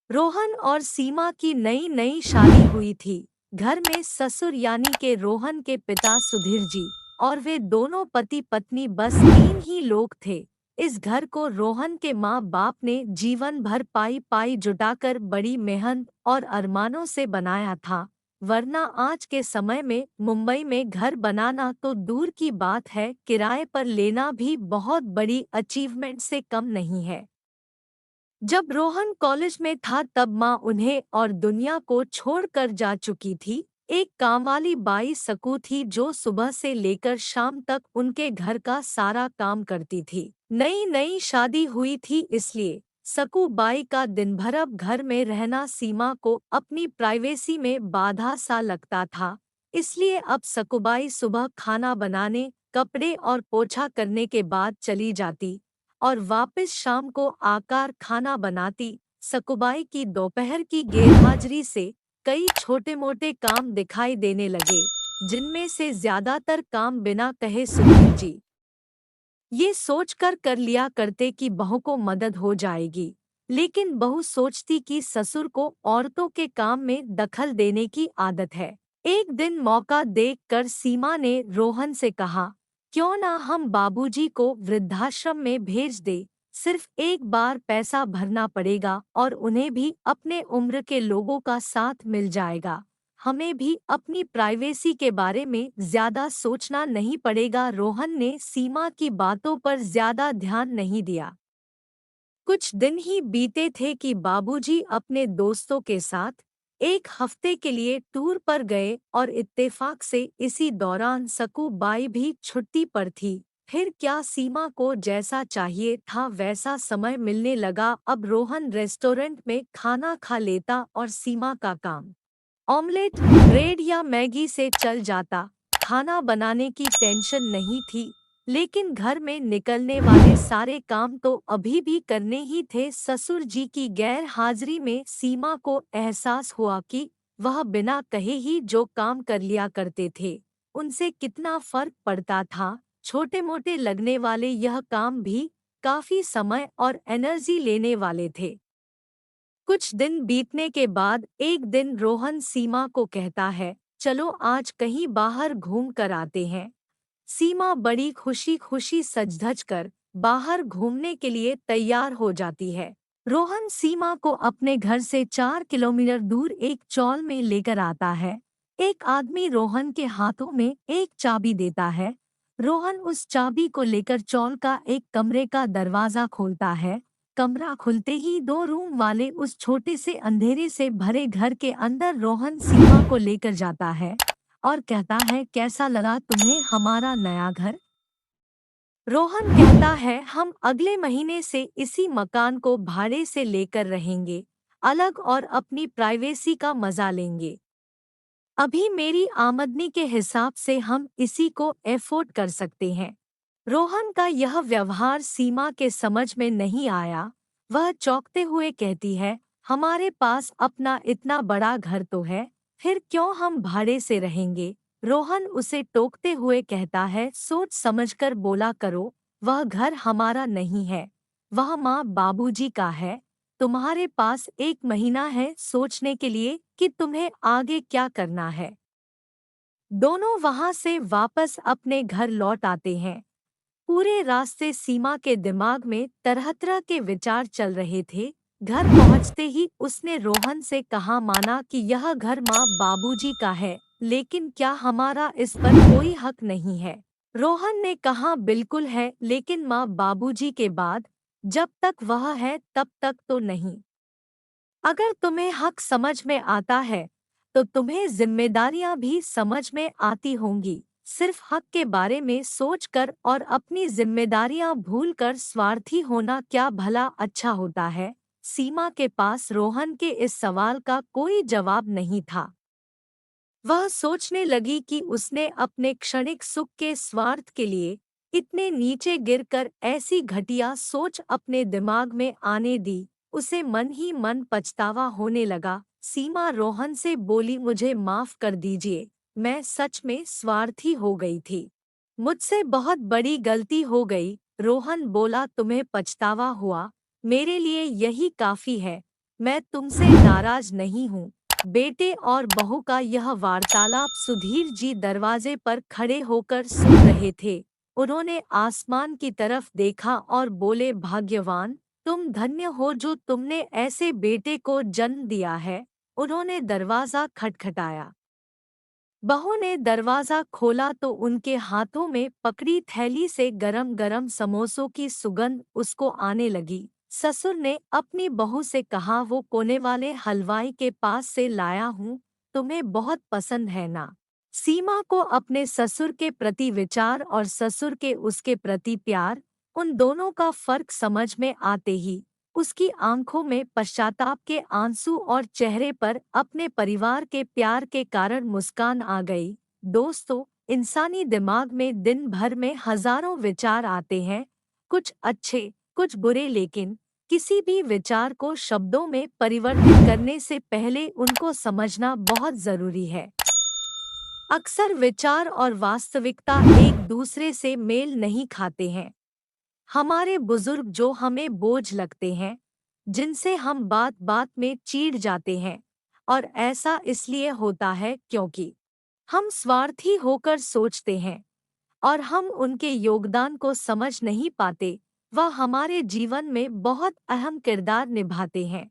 रोहन और सीमा की नई नई शादी हुई थी। घर में ससुर यानी के रोहन के पिता सुधीर जी और वे दोनों पति पत्नी बस तीन ही लोग थे। इस घर को रोहन के माँ बाप ने जीवन भर पाई पाई जुटाकर बड़ी मेहनत और अरमानों से बनाया था। वरना आज के समय में मुंबई में घर बनाना तो दूर की बात है, किराए पर लेना भी बहुत बड़ी अचीवमेंट से कम नहीं है। जब रोहन कॉलेज में था तब माँ उन्हें और दुनिया को छोड़कर जा चुकी थी। एक कामवाली बाई सकू थी जो सुबह से लेकर शाम तक उनके घर का सारा काम करती थी। नई नई शादी हुई थी इसलिए सकू बाई का दिन भर अब घर में रहना सीमा को अपनी प्राइवेसी में बाधा सा लगता था। इसलिए अब सकुबाई सुबह खाना बनाने, कपड़े और पोछा करने के बाद चली जाती और वापस शाम को आकर खाना बनाती। सकुबाई की दोपहर की गैरहाजिरी से कई छोटे मोटे काम दिखाई देने लगे, जिनमें से ज्यादातर काम बिना कहे सुधीर जी ये सोचकर कर लिया करते कि बहू को मदद हो जाएगी। लेकिन बहू सोचती कि ससुर को औरतों के काम में दखल देने की आदत है। एक दिन मौका देखकर सीमा ने रोहन से कहा, क्यों ना हम बाबूजी को वृद्धाश्रम में भेज दे। सिर्फ एक बार पैसा भरना पड़ेगा और उन्हें भी अपने उम्र के लोगों का साथ मिल जाएगा। हमें भी अपनी प्राइवेसी के बारे में ज्यादा सोचना नहीं पड़ेगा। रोहन ने सीमा की बातों पर ज्यादा ध्यान नहीं दिया। कुछ दिन ही बीते थे कि बाबूजी अपने दोस्तों के साथ एक हफ्ते के लिए टूर पर गए और इत्तेफाक से इसी दौरान सकू बाई भी छुट्टी पर थी। फिर क्या, सीमा को जैसा चाहिए था वैसा समय मिलने लगा। अब रोहन रेस्टोरेंट में खाना खा लेता और सीमा का काम ऑमलेट, ब्रेड या मैगी से चल जाता। खाना बनाने की टेंशन नहीं थी, लेकिन घर में निकलने वाले सारे काम तो अभी भी करने ही थे। ससुर जी की गैर हाजिरी में सीमा को एहसास हुआ कि वह बिना कहे ही जो काम कर लिया करते थे, उनसे कितना फर्क पड़ता था। छोटे मोटे लगने वाले यह काम भी काफी समय और एनर्जी लेने वाले थे। कुछ दिन बीतने के बाद एक दिन रोहन सीमा को कहता है, चलो आज कहीं बाहर घूम कर आते हैं। सीमा बड़ी खुशी खुशी सज-धज कर बाहर घूमने के लिए तैयार हो जाती है। रोहन सीमा को अपने घर से 4 किलोमीटर दूर एक चौल में लेकर आता है। एक आदमी रोहन के हाथों में एक चाबी देता है। रोहन उस चाबी को लेकर चौल का एक कमरे का दरवाजा खोलता है। कमरा खुलते ही 2 रूम वाले उस छोटे से अंधेरे से भरे घर के अंदर रोहन सीमा को लेकर जाता है और कहता है, कैसा लगा तुम्हें हमारा नया घर? रोहन कहता है, हम अगले महीने से इसी मकान को भाड़े से लेकर रहेंगे, अलग और अपनी प्राइवेसी का मजा लेंगे। अभी मेरी आमदनी के हिसाब से हम इसी को एफोर्ड कर सकते हैं। रोहन का यह व्यवहार सीमा के समझ में नहीं आया। वह चौंकते हुए कहती है, हमारे पास अपना इतना बड़ा घर तो है, फिर क्यों हम भाड़े से रहेंगे? रोहन उसे टोकते हुए कहता है, सोच समझकर बोला करो, वह घर हमारा नहीं है, वह माँ बाबूजी का है। तुम्हारे पास 1 महीना है सोचने के लिए कि तुम्हें आगे क्या करना है। दोनों वहां से वापस अपने घर लौट आते हैं। पूरे रास्ते सीमा के दिमाग में तरह तरह के विचार चल रहे थे। घर पहुंचते ही उसने रोहन से कहा, माना कि यह घर माँ बाबूजी का है, लेकिन क्या हमारा इस पर कोई हक नहीं है? रोहन ने कहा, बिल्कुल है, लेकिन माँ बाबूजी के बाद जब तक वह है तब तक तो नहीं। अगर तुम्हें हक समझ में आता है तो तुम्हें जिम्मेदारियां भी समझ में आती होंगी। सिर्फ हक के बारे में सोचकर और अपनी जिम्मेदारियां भूलकर स्वार्थी होना क्या भला अच्छा होता है? सीमा के पास रोहन के इस सवाल का कोई जवाब नहीं था। वह सोचने लगी कि उसने अपने क्षणिक सुख के स्वार्थ के लिए इतने नीचे गिरकर ऐसी घटिया सोच अपने दिमाग में आने दी। उसे मन ही मन पछतावा होने लगा। सीमा रोहन से बोली, मुझे माफ कर दीजिए, मैं सच में स्वार्थी हो गई थी। मुझसे बहुत बड़ी गलती हो गई। रोहन बोला, तुम्हें पछतावा हुआ, मेरे लिए यही काफी है। मैं तुमसे नाराज नहीं हूँ। बेटे और बहू का यह वार्तालाप सुधीर जी दरवाजे पर खड़े होकर सुन रहे थे। उन्होंने आसमान की तरफ देखा और बोले, भाग्यवान तुम धन्य हो जो तुमने ऐसे बेटे को जन्म दिया है। उन्होंने दरवाजा खटखटाया। बहू ने दरवाजा खोला तो उनके हाथों में पकड़ी थैली से गरम गरम समोसों की सुगंध उसको आने लगी। ससुर ने अपनी बहू से कहा, वो कोने वाले हलवाई के पास से लाया हूँ, तुम्हें बहुत पसंद है ना। सीमा को अपने ससुर के प्रति विचार और ससुर के उसके प्रति प्यार, उन दोनों का फर्क समझ में आते ही उसकी आंखों में पश्चाताप के आंसू और चेहरे पर अपने परिवार के प्यार के कारण मुस्कान आ गई। दोस्तों, इंसानी दिमाग में दिन भर में हजारों विचार आते हैं, कुछ अच्छे कुछ बुरे, लेकिन किसी भी विचार को शब्दों में परिवर्तित करने से पहले उनको समझना बहुत जरूरी है। अक्सर विचार और वास्तविकता एक दूसरे से मेल नहीं खाते हैं। हमारे बुजुर्ग जो हमें बोझ लगते हैं, जिनसे हम बात बात में चिढ़ जाते हैं, और ऐसा इसलिए होता है क्योंकि हम स्वार्थी होकर सोचते हैं और हम उनके योगदान को समझ नहीं पाते। वह हमारे जीवन में बहुत अहम किरदार निभाते हैं।